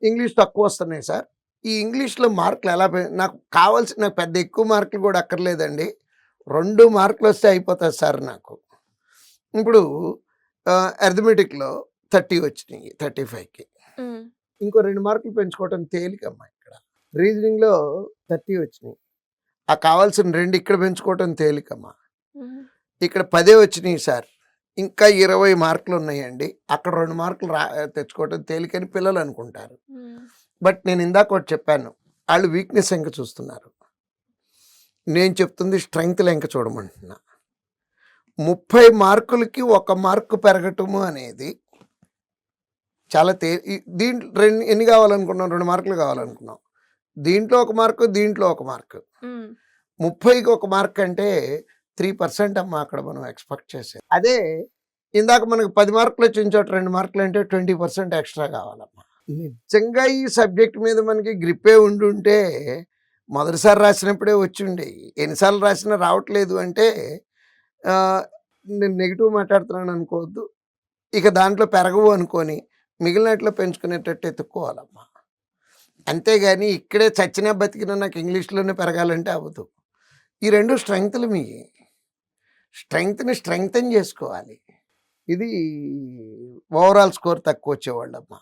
English తక్కువ వస్తున్నాయి sir. ఈ ఇంగ్లీష్‌లో మార్కులు ఎలా నాకు పెద్ద ఎక్కువ మార్కులు కూడా అక్కర్లేదండి. 2 మార్కులొస్తే అయిపోతది సార్ నాకు. ఇప్పుడు అర్థమెటిక్‌లో 30 వచ్చినాయి 35కి. హ్మ్. ఇంకో 2 మార్కులు పెంచుకోవటం తేలికమ్మా ఇక్కడ. రీజనింగ్‌లో 30 వచ్చినాయి. కావాల్సిన 2 ఇక్కడ పెంచుకోవటం తేలికమ్మా. హుహు. ఇక్కడ 10 వచ్చినాయి సార్. ఇంకా 20 మార్కులున్నాయండి. అక్కడ 2 మార్కులు తెచ్చుకోవటం తేలికని పిల్లలు అనుకుంటారు. హ్మ్. బట్ నేను ఇందాక ఒకటి చెప్పాను. ఆళ్ళు వీక్‌నెస్ ఎంక చూస్తున్నారు. నేను చెప్తుంది స్ట్రెంగ్త్ లెంక చూడమంటున్నా. 30 మార్కులకి 1 మార్కు పెరగటము అనేది చాలా దీంట్లో ఎన్ని కావాలనుకున్నాం? 2 మార్కులు కావాలనుకున్నాం. దీంట్లో 1 మార్కు, దీంట్లో 1 మార్కు. హ్మ్. 30కి 1 మార్క్ అంటే 3% అమ్మా అక్కడ మనం ఎక్స్‌పెక్ట్ చేసేది. అదే ఇందాక మనకు 10 మార్కులు వచ్చిన చోట 2 మార్కులు అంటే 20% ఎక్స్‌ట్రా కావాలమ్మా. నిజంగా ఈ సబ్జెక్ట్ మీద మనకి గ్రిప్పే ఉండుంటే మొదటిసారి రాసినప్పుడే వచ్చుండేయి. ఎన్నిసార్లు రాసినా రావట్లేదు అంటే నేను నెగెటివ్ మాట్లాడుతున్నాను అనుకోవద్దు. ఇక దాంట్లో పెరగవు అనుకోని మిగిలినట్లో పెంచుకునేటట్టు ఎతుక్కోవాలమ్మా. అంతేగాని ఇక్కడే చచ్చినా బతికినా నాకు ఇంగ్లీష్‌లోనే పెరగాలంటే అవ్వదు. ఈ 2 స్ట్రెంగ్త్‌లు మీయి. స్ట్రెంగ్త్‌ని స్ట్రెంగ్తెన్ చేసుకోవాలి. ఇది ఓవరాల్ స్కోర్ తక్కువ వచ్చేవాళ్ళమ్మా.